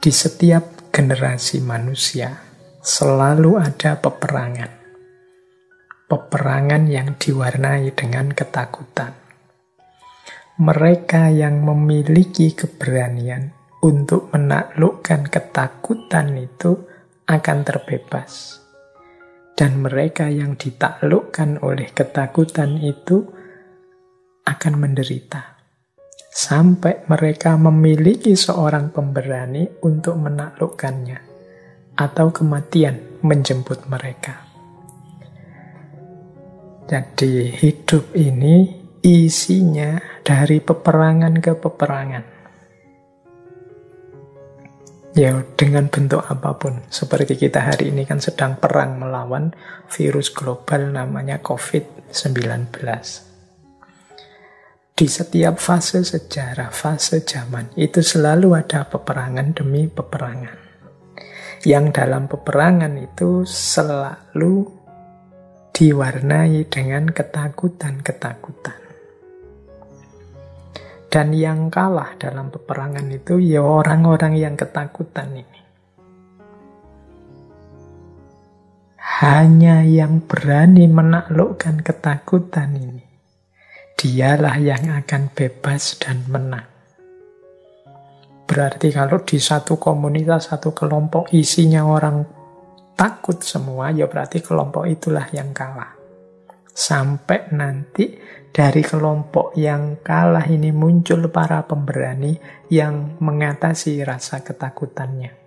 Di setiap generasi manusia selalu ada peperangan. Peperangan yang diwarnai dengan ketakutan. Mereka yang memiliki keberanian untuk menaklukkan ketakutan itu akan terbebas. Dan mereka yang ditaklukkan oleh ketakutan itu akan menderita. Sampai mereka memiliki seorang pemberani untuk menaklukkannya. Atau kematian menjemput mereka. Jadi hidup ini isinya dari peperangan ke peperangan. Ya, dengan bentuk apapun. Seperti kita hari ini kan sedang perang melawan virus global namanya COVID-19. Di setiap fase sejarah, fase zaman, itu selalu ada peperangan demi peperangan. Yang dalam peperangan itu selalu diwarnai dengan ketakutan-ketakutan. Dan yang kalah dalam peperangan itu ya orang-orang yang ketakutan ini. Hanya yang berani menaklukkan ketakutan ini, dialah yang akan bebas dan menang. Berarti kalau di satu komunitas, satu kelompok isinya orang takut semua, ya berarti kelompok itulah yang kalah. Sampai nanti dari kelompok yang kalah ini muncul para pemberani yang mengatasi rasa ketakutannya.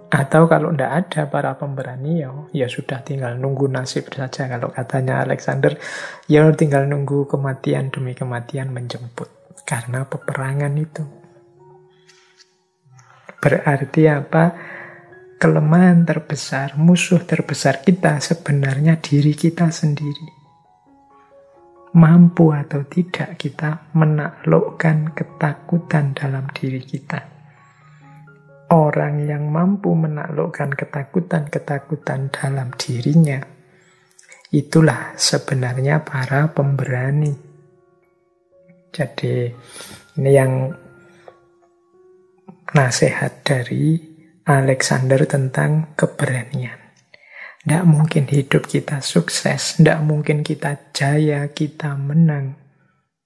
Atau kalau tidak ada para pemberani, ya sudah tinggal nunggu nasib saja. Kalau katanya Alexander, ya tinggal nunggu kematian demi kematian menjemput. Karena peperangan itu. Berarti apa? Kelemahan terbesar, musuh terbesar kita sebenarnya diri kita sendiri. Mampu atau tidak kita menaklukkan ketakutan dalam diri kita. Orang yang mampu menaklukkan ketakutan-ketakutan dalam dirinya, itulah sebenarnya para pemberani. Jadi ini yang nasihat dari Alexander tentang keberanian. Tidak mungkin hidup kita sukses, tidak mungkin kita jaya, kita menang,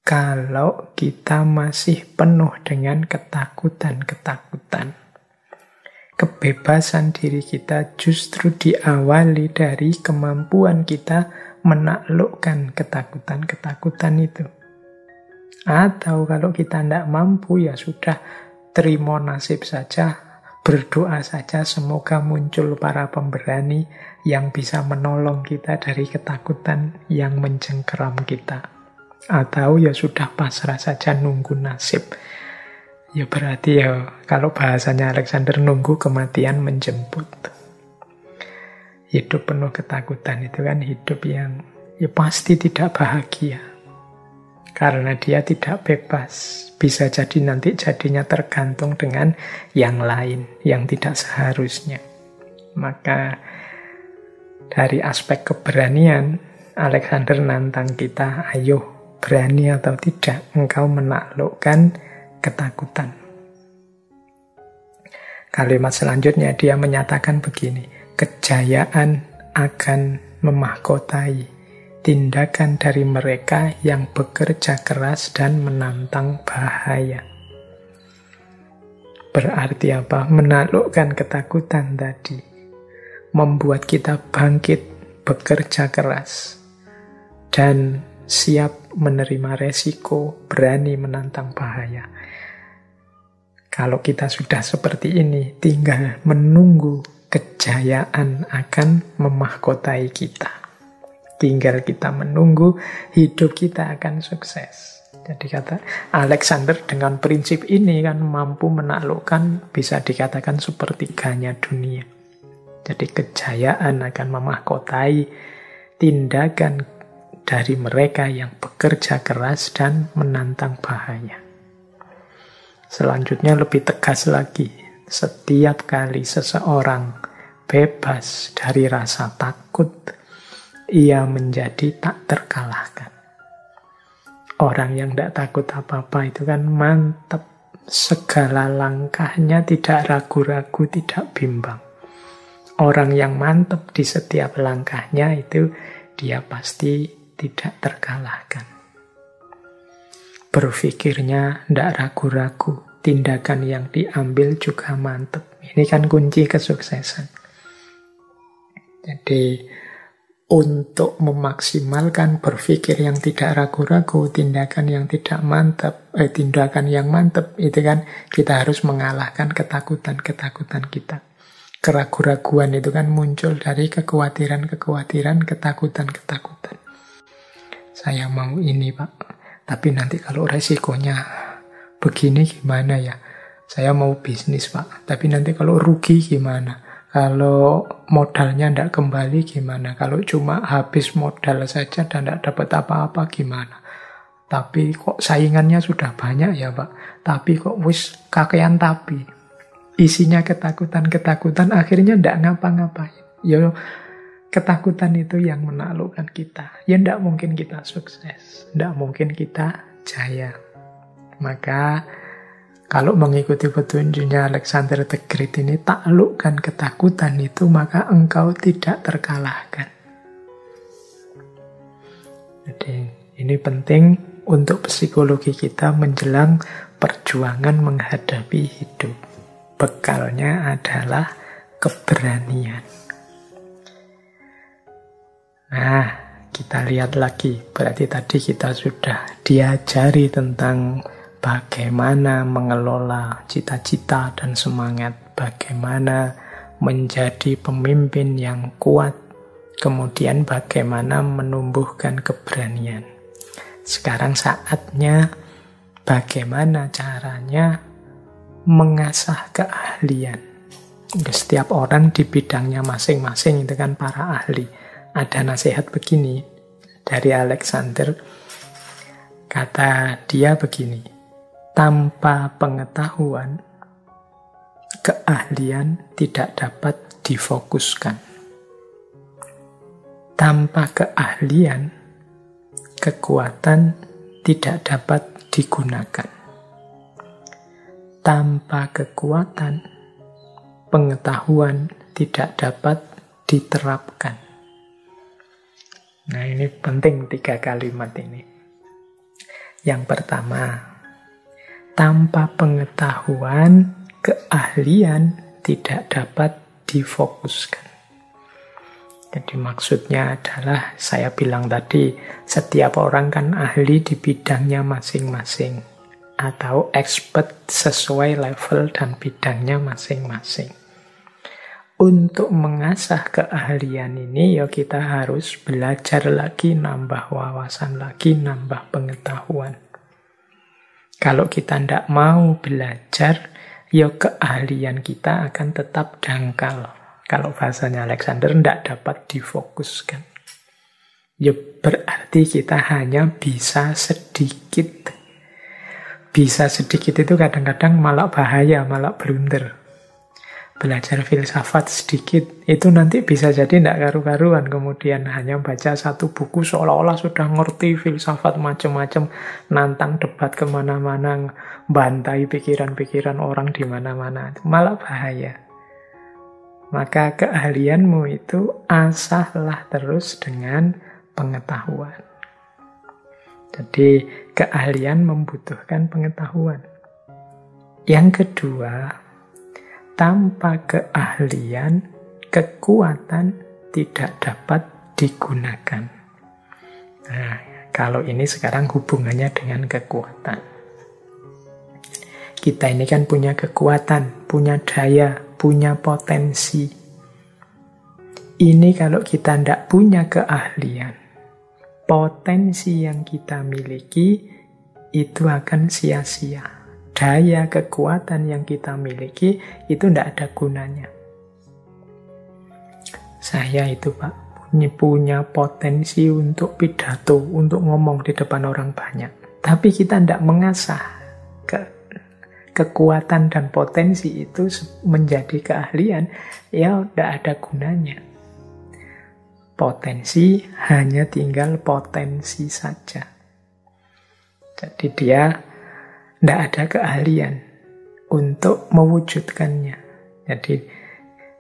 kalau kita masih penuh dengan ketakutan-ketakutan. Kebebasan diri kita justru diawali dari kemampuan kita menaklukkan ketakutan-ketakutan itu. Atau kalau kita tidak mampu, ya sudah, terima nasib saja. Berdoa saja semoga muncul para pemberani yang bisa menolong kita dari ketakutan yang mencengkeram kita. Atau ya sudah pasrah saja nunggu nasib. Ya berarti ya kalau bahasanya Alexander, nunggu kematian menjemput. Hidup penuh ketakutan itu kan hidup yang ya pasti tidak bahagia. Karena dia tidak bebas. Bisa jadi nanti jadinya tergantung dengan yang lain, yang tidak seharusnya. Maka dari aspek keberanian, Alexander nantang kita, ayo berani atau tidak engkau menaklukkan ketakutan. Kalimat selanjutnya dia menyatakan begini, kejayaan akan memahkotai tindakan dari mereka yang bekerja keras dan menantang bahaya. Berarti apa? Menaklukkan ketakutan tadi. Membuat kita bangkit, bekerja keras. Dan siap menerima resiko, berani menantang bahaya. Kalau kita sudah seperti ini, tinggal menunggu kejayaan akan memahkotai kita. Tinggal kita menunggu, hidup kita akan sukses. Jadi kata Alexander dengan prinsip ini kan mampu menaklukkan, bisa dikatakan sepertiganya dunia. Jadi kejayaan akan memahkotai tindakan dari mereka yang bekerja keras dan menantang bahaya. Selanjutnya lebih tegas lagi. Setiap kali seseorang bebas dari rasa takut, ia menjadi tak terkalahkan. Orang yang tidak takut apa-apa itu kan mantap, segala langkahnya tidak ragu-ragu, tidak bimbang. Orang yang mantap di setiap langkahnya itu dia pasti tidak terkalahkan. Berpikirnya tidak ragu-ragu, tindakan yang diambil juga mantap. Ini kan kunci kesuksesan. Jadi untuk memaksimalkan berpikir yang tidak ragu-ragu, tindakan yang tidak mantap, tindakan yang mantap, itu kan kita harus mengalahkan ketakutan-ketakutan kita. Keraguan-raguan itu kan muncul dari kekhawatiran-kekhawatiran, ketakutan-ketakutan. Saya mau ini, Pak, tapi nanti kalau resikonya begini gimana ya? Saya mau bisnis, Pak, tapi nanti kalau rugi gimana? Kalau modalnya tidak kembali gimana? Kalau cuma habis modal saja dan tidak dapat apa-apa gimana? Tapi kok saingannya sudah banyak ya, Pak? Tapi kok wis kakean tapi. Isinya ketakutan-ketakutan, akhirnya tidak ngapa-ngapain. Ya, ketakutan itu yang menaklukkan kita. Ya tidak mungkin kita sukses, tidak mungkin kita jaya. Maka kalau mengikuti petunjuknya Alexander the Great ini, taklukkan ketakutan itu, maka engkau tidak terkalahkan. Jadi ini penting untuk psikologi kita menjelang perjuangan menghadapi hidup. Bekalnya adalah keberanian. Nah, kita lihat lagi. Berarti tadi kita sudah diajari tentang bagaimana mengelola cita-cita dan semangat, bagaimana menjadi pemimpin yang kuat, kemudian bagaimana menumbuhkan keberanian. Sekarang saatnya bagaimana caranya mengasah keahlian. Setiap orang di bidangnya masing-masing itu kan para ahli. Ada nasihat begini dari Alexander, kata dia begini, tanpa pengetahuan, keahlian tidak dapat difokuskan. Tanpa keahlian, kekuatan tidak dapat digunakan. Tanpa kekuatan, pengetahuan tidak dapat diterapkan. Nah, ini penting 3 kalimat ini. Yang pertama, tanpa pengetahuan, keahlian tidak dapat difokuskan. Jadi maksudnya adalah, saya bilang tadi, setiap orang kan ahli di bidangnya masing-masing. Atau expert sesuai level dan bidangnya masing-masing. Untuk mengasah keahlian ini, ya kita harus belajar lagi, nambah wawasan lagi, nambah pengetahuan. Kalau kita tidak mau belajar, ya keahlian kita akan tetap dangkal. Kalau bahasanya Alexander, tidak dapat difokuskan. Ya berarti kita hanya bisa sedikit. Bisa sedikit itu kadang-kadang malah bahaya, malah blunder. Belajar filsafat sedikit, itu nanti bisa jadi tidak karu-karuan. Kemudian hanya baca satu buku seolah-olah sudah ngerti filsafat macam-macam, nantang debat kemana-mana, bantai pikiran-pikiran orang di mana-mana. Malah bahaya. Maka keahlianmu itu asahlah terus dengan pengetahuan. Jadi keahlian membutuhkan pengetahuan. Yang kedua, tanpa keahlian, kekuatan tidak dapat digunakan. Nah, kalau ini sekarang hubungannya dengan kekuatan. Kita ini kan punya kekuatan, punya daya, punya potensi. Ini kalau kita tidak punya keahlian, potensi yang kita miliki itu akan sia-sia. Daya kekuatan yang kita miliki itu tidak ada gunanya. Saya itu Pak, punya potensi untuk pidato, untuk ngomong di depan orang banyak. Tapi kita tidak mengasah kekuatan dan potensi itu menjadi keahlian, ya tidak ada gunanya. Potensi hanya tinggal potensi saja. Jadi dia tidak ada keahlian. untuk mewujudkannya. Jadi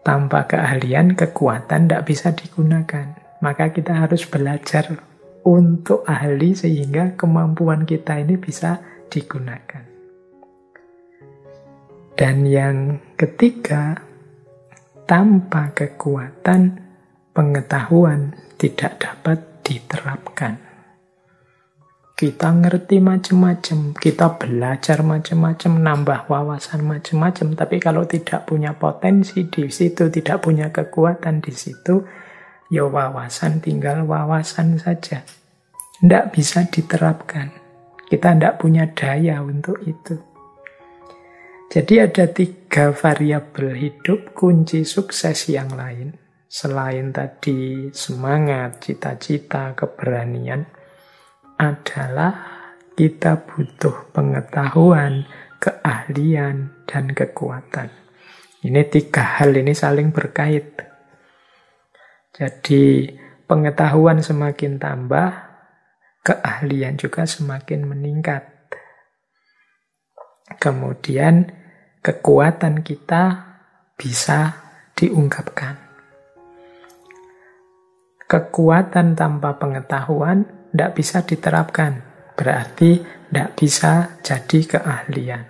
tanpa keahlian, kekuatan tidak bisa digunakan. Maka kita harus belajar untuk ahli sehingga kemampuan kita ini bisa digunakan. Dan yang ketiga, tanpa kekuatan, pengetahuan tidak dapat diterapkan. Kita ngerti macam-macam, kita belajar macam-macam, nambah wawasan macam-macam, tapi kalau tidak punya potensi di situ, tidak punya kekuatan di situ, ya wawasan tinggal wawasan saja. Tidak bisa diterapkan. Kita tidak punya daya untuk itu. Jadi ada 3 variabel hidup kunci sukses yang lain. Selain tadi semangat, cita-cita, keberanian, adalah kita butuh pengetahuan, keahlian, dan kekuatan. Ini 3 hal ini saling berkait. Jadi pengetahuan semakin tambah, keahlian juga semakin meningkat. Kemudian kekuatan kita bisa diungkapkan. Kekuatan tanpa pengetahuan tidak bisa diterapkan, berarti tidak bisa jadi keahlian.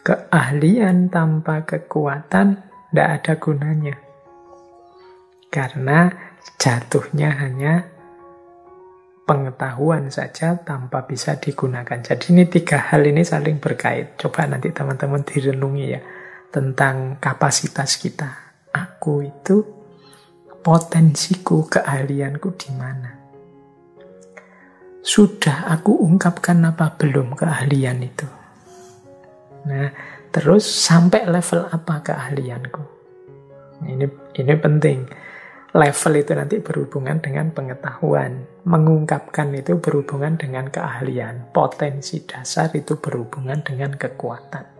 Keahlian tanpa kekuatan tidak ada gunanya, karena jatuhnya hanya pengetahuan saja tanpa bisa digunakan. Jadi ini 3 hal ini saling berkait. Coba nanti teman-teman direnungi ya, tentang kapasitas kita. Aku itu, potensiku, keahlianku di mana? Sudah aku ungkapkan apa belum keahlian itu? Nah, terus sampai level apa keahlianku? Ini penting. Level itu nanti berhubungan dengan pengetahuan. Mengungkapkan itu berhubungan dengan keahlian. Potensi dasar itu berhubungan dengan kekuatan.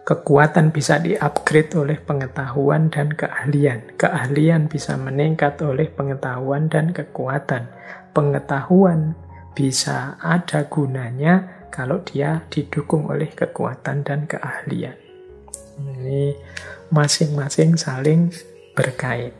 Kekuatan bisa di-upgrade oleh pengetahuan dan keahlian. Keahlian bisa meningkat oleh pengetahuan dan kekuatan. Pengetahuan bisa ada gunanya kalau dia didukung oleh kekuatan dan keahlian. Ini masing-masing saling berkait.